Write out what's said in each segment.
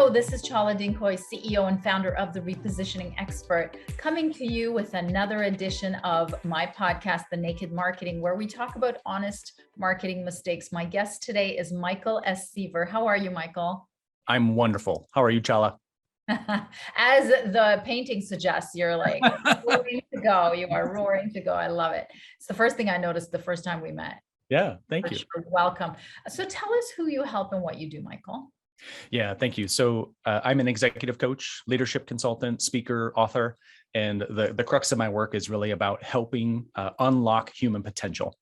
Hello, this is Chala Dincoy, CEO and founder of The Repositioning Expert, coming to you with another edition of my podcast, The Naked Marketing, where we talk about honest marketing mistakes. My guest today is Michael S. Seaver. How are you, Michael? I'm wonderful. How are you, Chala? As the painting suggests, you're like roaring to go. You are roaring to go. I love it. It's the first thing I noticed the first time we met. Yeah, thank you. Sure. Welcome. So tell us who you help and what you do, Michael. Yeah, thank you. So I'm an executive coach, leadership consultant, speaker, author, and the crux of my work is really about helping unlock human potential.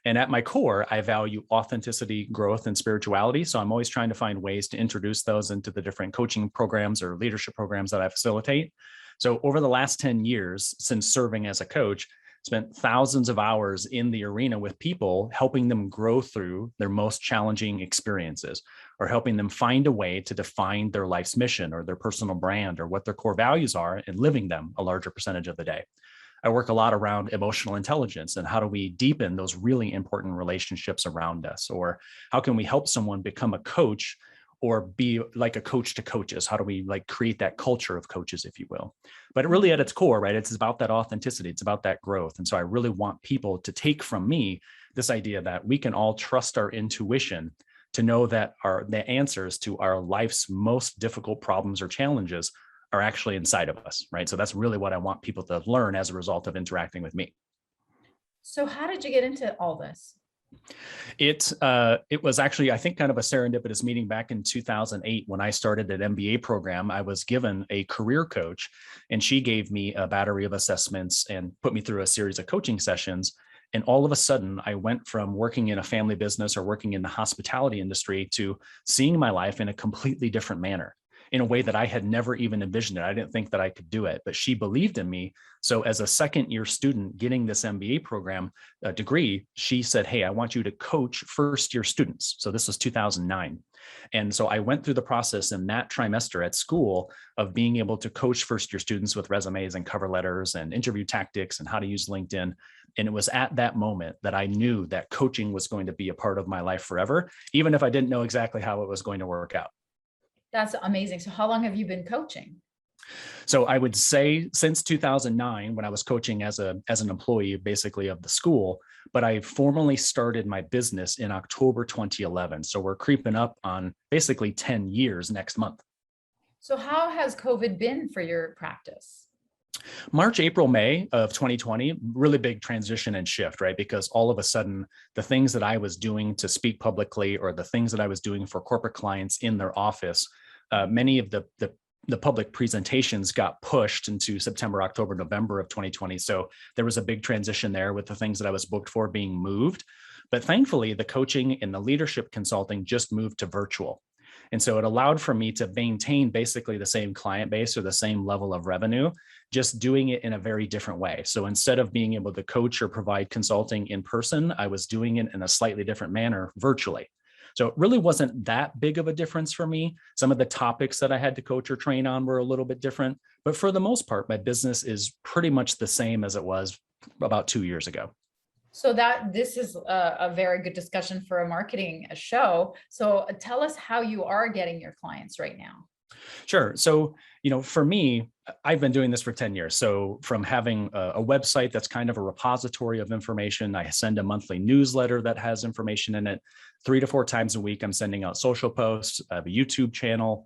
And at my core, I value authenticity, growth, and spirituality. So I'm always trying to find ways to introduce those into the different coaching programs or leadership programs that I facilitate. So over the last 10 years, since serving as a coach, spent thousands of hours in the arena with people, helping them grow through their most challenging experiences, or helping them find a way to define their life's mission or their personal brand or what their core values are and living them a larger percentage of the day. I work a lot around emotional intelligence and how do we deepen those really important relationships around us, or how can we help someone become a coach or be like a coach to coaches? How do we create that culture of coaches, if you will? But really at its core, right, it's about that authenticity. It's about that growth. And so I really want people to take from me this idea that we can all trust our intuition to know that the answers to our life's most difficult problems or challenges are actually inside of us, right? So that's really what I want people to learn as a result of interacting with me. So how did you get into all this? It was actually, I think, kind of a serendipitous meeting back in 2008 when I started an MBA program. I was given a career coach, and she gave me a battery of assessments and put me through a series of coaching sessions. And all of a sudden, I went from working in a family business or working in the hospitality industry to seeing my life in a completely different manner, in a way that I had never even envisioned it. I didn't think that I could do it, but she believed in me. So as a second year student getting this MBA program degree, she said, hey, I want you to coach first year students. So this was 2009. And so I went through the process in that trimester at school of being able to coach first year students with resumes and cover letters and interview tactics and how to use LinkedIn. And it was at that moment that I knew that coaching was going to be a part of my life forever, even if I didn't know exactly how it was going to work out. That's amazing. So how long have you been coaching? So I would say since 2009, when I was coaching as an employee, basically of the school, but I formally started my business in October 2011. So we're creeping up on basically 10 years next month. So how has COVID been for your practice? March, April, May of 2020, really big transition and shift, right? Because all of a sudden, the things that I was doing to speak publicly or the things that I was doing for corporate clients in their office, many of the public presentations got pushed into September, October, November of 2020. So there was a big transition there with the things that I was booked for being moved. But thankfully, the coaching and the leadership consulting just moved to virtual. And so it allowed for me to maintain basically the same client base or the same level of revenue, just doing it in a very different way. So instead of being able to coach or provide consulting in person, I was doing it in a slightly different manner virtually. So it really wasn't that big of a difference for me. Some of the topics that I had to coach or train on were a little bit different, but for the most part, my business is pretty much the same as it was about 2 years ago. So this is a very good discussion for a marketing show. So tell us how you are getting your clients right now. Sure. So, for me, I've been doing this for 10 years. So from having a website that's kind of a repository of information, I send a monthly newsletter that has information in it. 3 to 4 times a week, I'm sending out social posts, a YouTube channel.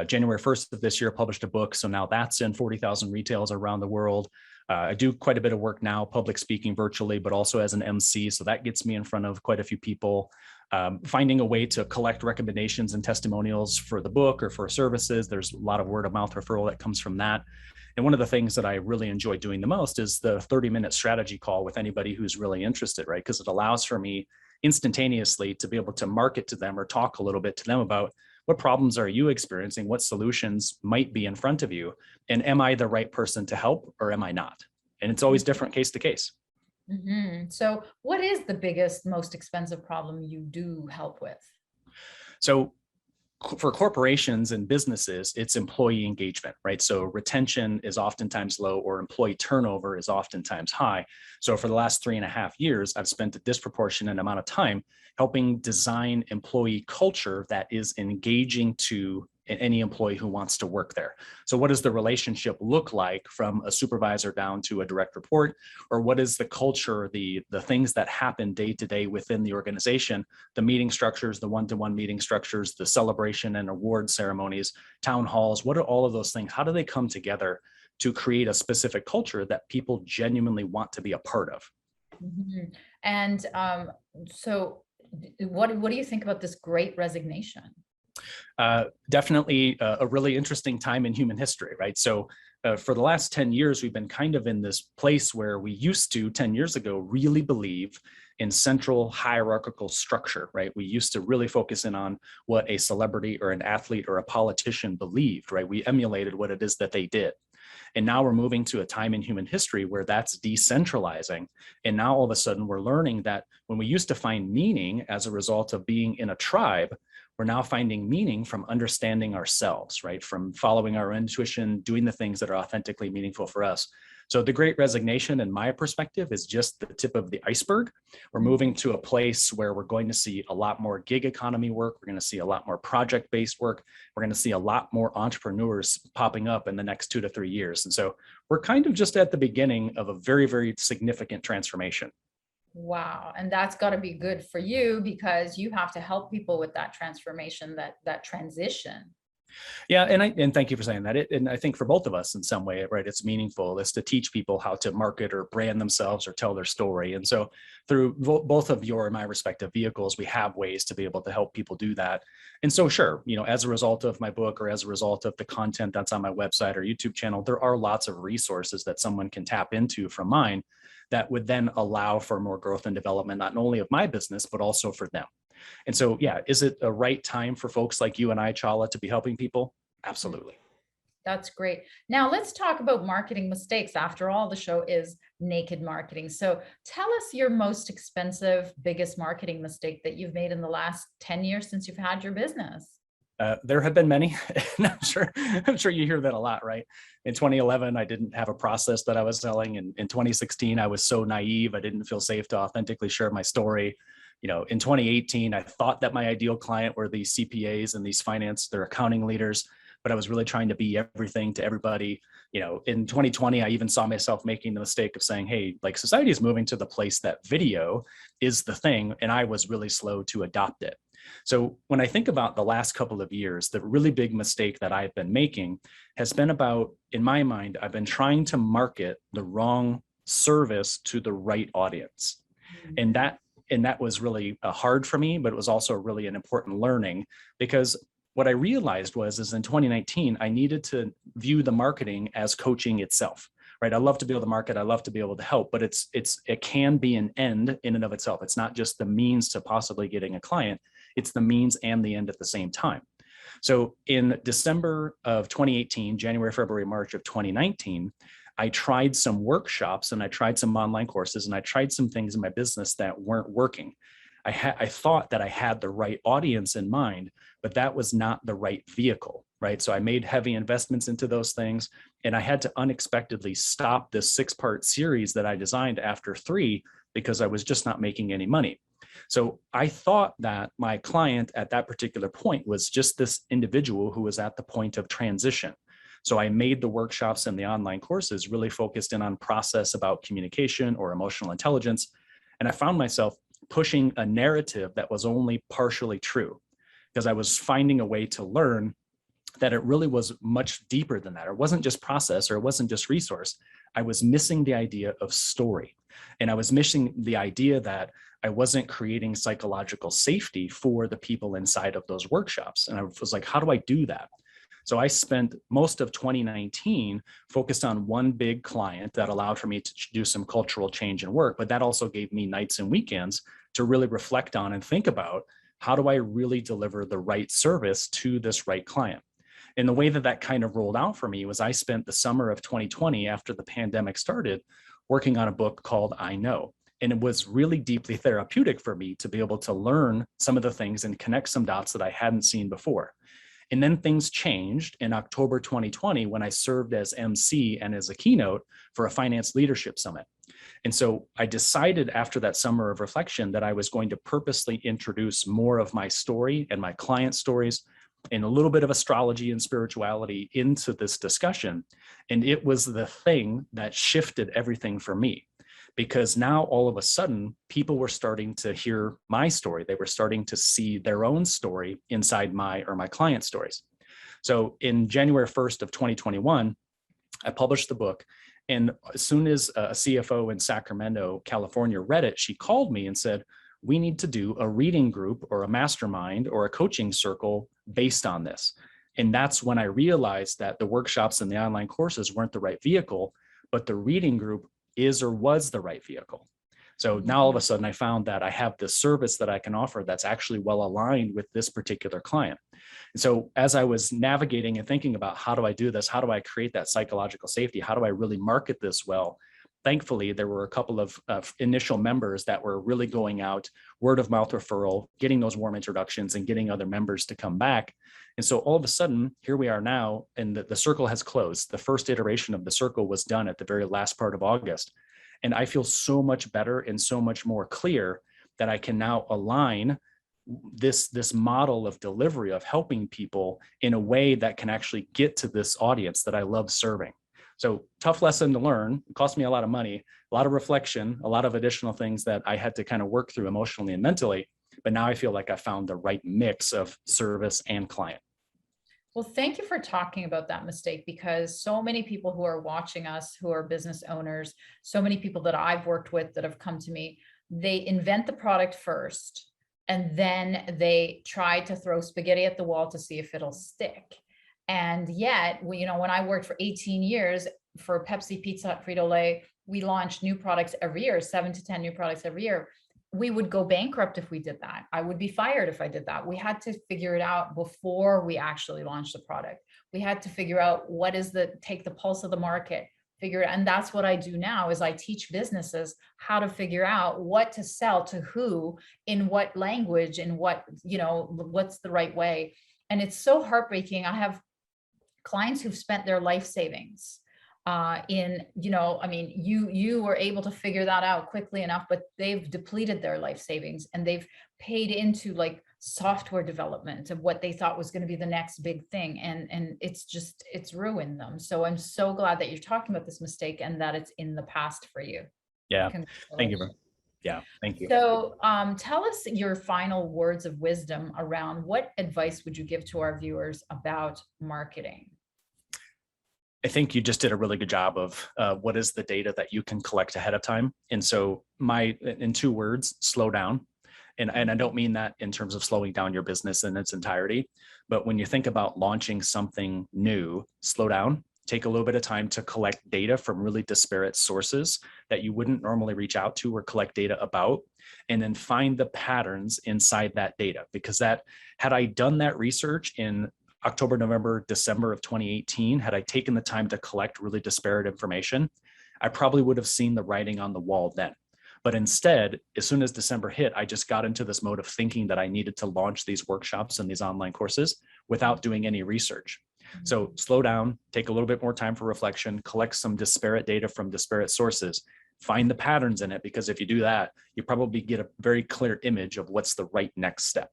January 1st of this year, published a book. So now that's in 40,000 retails around the world. I do quite a bit of work now, public speaking virtually, but also as an MC. So that gets me in front of quite a few people. Finding a way to collect recommendations and testimonials for the book or for services. There's a lot of word of mouth referral that comes from that. And one of the things that I really enjoy doing the most is the 30-minute strategy call with anybody who's really interested, right? Because it allows for me instantaneously to be able to market to them or talk a little bit to them about what problems are you experiencing, what solutions might be in front of you, and am I the right person to help or am I not? And it's always different case to case. Mm-hmm. So what is the biggest, most expensive problem you do help with? So for corporations and businesses, it's employee engagement, right? So retention is oftentimes low or employee turnover is oftentimes high. So for the last 3.5 years, I've spent a disproportionate amount of time helping design employee culture that is engaging to any employee who wants to work there. So what does the relationship look like from a supervisor down to a direct report? Or what is the culture, the things that happen day to day within the organization, the meeting structures, the one-to-one meeting structures, the celebration and award ceremonies, town halls, what are all of those things? How do they come together to create a specific culture that people genuinely want to be a part of? Mhm. And so what do you think about this great resignation? Definitely a really interesting time in human history, right? So for the last 10 years, we've been kind of in this place where we used to, 10 years ago, really believe in central hierarchical structure, right? We used to really focus in on what a celebrity or an athlete or a politician believed, right? We emulated what it is that they did. And now we're moving to a time in human history where that's decentralizing. And now all of a sudden we're learning that when we used to find meaning as a result of being in a tribe, we're now finding meaning from understanding ourselves, right? From following our intuition, doing the things that are authentically meaningful for us. So the great resignation, in my perspective, is just the tip of the iceberg. We're moving to a place where we're going to see a lot more gig economy work. We're going to see a lot more project-based work. We're going to see a lot more entrepreneurs popping up in the next 2 to 3 years. And so we're kind of just at the beginning of a very, very significant transformation. Wow. And that's got to be good for you because you have to help people with that transformation, that transition. Yeah, and thank you for saying that. And I think for both of us in some way, right, it's meaningful is to teach people how to market or brand themselves or tell their story. And so through both of your and my respective vehicles, we have ways to be able to help people do that. And so sure, as a result of my book or as a result of the content that's on my website or YouTube channel, there are lots of resources that someone can tap into from mine that would then allow for more growth and development, not only of my business, but also for them. And so, yeah, is it a right time for folks like you and I, Chala, to be helping people? Absolutely. That's great. Now let's talk about marketing mistakes. After all, the show is naked marketing. So tell us your most expensive, biggest marketing mistake that you've made in the last 10 years since you've had your business. There have been many, and I'm sure you hear that a lot, right? In 2011, I didn't have a process that I was selling, and in 2016, I was so naive, I didn't feel safe to authentically share my story. In 2018, I thought that my ideal client were these CPAs and these their accounting leaders, but I was really trying to be everything to everybody. In 2020, I even saw myself making the mistake of saying, hey, like society is moving to the place that video is the thing, and I was really slow to adopt it. So when I think about the last couple of years, the really big mistake that I've been making has been about, in my mind, I've been trying to market the wrong service to the right audience. And that was really hard for me, but it was also really an important learning, because what I realized is in 2019, I needed to view the marketing as coaching itself, right? I love to be able to market. I love to be able to help, but it can be an end in and of itself. It's not just the means to possibly getting a client. It's the means and the end at the same time. So in December of 2018, January, February, March of 2019, I tried some workshops and I tried some online courses and I tried some things in my business that weren't working. I thought that I had the right audience in mind, but that was not the right vehicle, right? So I made heavy investments into those things, and I had to unexpectedly stop this 6-part series that I designed after 3 because I was just not making any money. So I thought that my client at that particular point was just this individual who was at the point of transition. So I made the workshops and the online courses really focused in on process about communication or emotional intelligence. And I found myself pushing a narrative that was only partially true, because I was finding a way to learn that it really was much deeper than that. It wasn't just process, or it wasn't just resource. I was missing the idea of story. And I was missing the idea that I wasn't creating psychological safety for the people inside of those workshops. And I was like, how do I do that? So I spent most of 2019 focused on one big client that allowed for me to do some cultural change and work, but that also gave me nights and weekends to really reflect on and think about, how do I really deliver the right service to this right client? And the way that kind of rolled out for me was I spent the summer of 2020, after the pandemic started, working on a book called I Know. And it was really deeply therapeutic for me to be able to learn some of the things and connect some dots that I hadn't seen before. And then things changed in October 2020 when I served as MC and as a keynote for a finance leadership summit. And so I decided after that summer of reflection that I was going to purposely introduce more of my story and my client stories and a little bit of astrology and spirituality into this discussion. And it was the thing that shifted everything for me, because now all of a sudden people were starting to hear my story. They were starting to see their own story inside my client stories. So in January 1st of 2021, I published the book. And as soon as a CFO in Sacramento, California read it, she called me and said, we need to do a reading group or a mastermind or a coaching circle based on this. And that's when I realized that the workshops and the online courses weren't the right vehicle, but the reading group is or was the right vehicle. So now all of a sudden I found that I have this service that I can offer that's actually well aligned with this particular client. And so as I was navigating and thinking about how do I do this, how do I create that psychological safety, how do I really market this well, thankfully, there were a couple of initial members that were really going out, word of mouth referral, getting those warm introductions and getting other members to come back. And so all of a sudden, here we are now, and the circle has closed. The first iteration of the circle was done at the very last part of August. And I feel so much better and so much more clear that I can now align this model of delivery of helping people in a way that can actually get to this audience that I love serving. So tough lesson to learn. It cost me a lot of money, a lot of reflection, a lot of additional things that I had to kind of work through emotionally and mentally. But now I feel like I found the right mix of service and client. Well, thank you for talking about that mistake, because so many people who are watching us, who are business owners, so many people that I've worked with that have come to me, they invent the product first, and then they try to throw spaghetti at the wall to see if it'll stick. And yet, when I worked for 18 years for Pepsi, Pizza Hut, Frito-Lay, we launched new products every year, 7 to 10 new products every year. We would go bankrupt if we did that. I would be fired if I did that. We had to figure it out before we actually launched the product. We had to figure out take the pulse of the market, figure it. And that's what I do now is I teach businesses how to figure out what to sell to who, in what language, in what's the right way. And it's so heartbreaking. I have clients who've spent their life savings you were able to figure that out quickly enough, but they've depleted their life savings and they've paid into like software development of what they thought was going to be the next big thing. And it's ruined them. So I'm so glad that you're talking about this mistake and that it's in the past for you. Yeah. Thank you. Yeah. Thank you. So tell us your final words of wisdom around what advice would you give to our viewers about marketing? I think you just did a really good job of what is the data that you can collect ahead of time. And so in 2 words, slow down. And I don't mean that in terms of slowing down your business in its entirety, but when you think about launching something new, slow down, take a little bit of time to collect data from really disparate sources that you wouldn't normally reach out to or collect data about, and then find the patterns inside that data. Because had I done that research in October, November, December of 2018, had I taken the time to collect really disparate information, I probably would have seen the writing on the wall then. But instead, as soon as December hit, I just got into this mode of thinking that I needed to launch these workshops and these online courses without doing any research. So slow down, take a little bit more time for reflection, collect some disparate data from disparate sources, find the patterns in it, because if you do that, you probably get a very clear image of what's the right next step.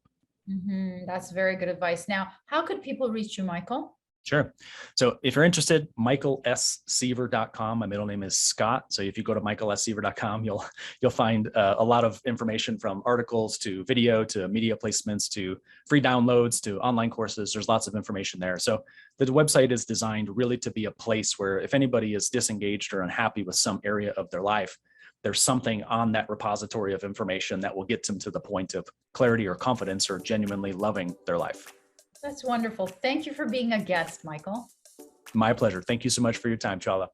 That's very good advice. Now, how could people reach you, Michael? Sure. So if you're interested, michaelseaver.com. My middle name is Scott. So if you go to michaelseaver.com, you'll find a lot of information, from articles to video to media placements to free downloads to online courses. There's lots of information there. So the website is designed really to be a place where if anybody is disengaged or unhappy with some area of their life, there's something on that repository of information that will get them to the point of clarity or confidence or genuinely loving their life. That's wonderful. Thank you for being a guest, Michael. My pleasure. Thank you so much for your time, Chala.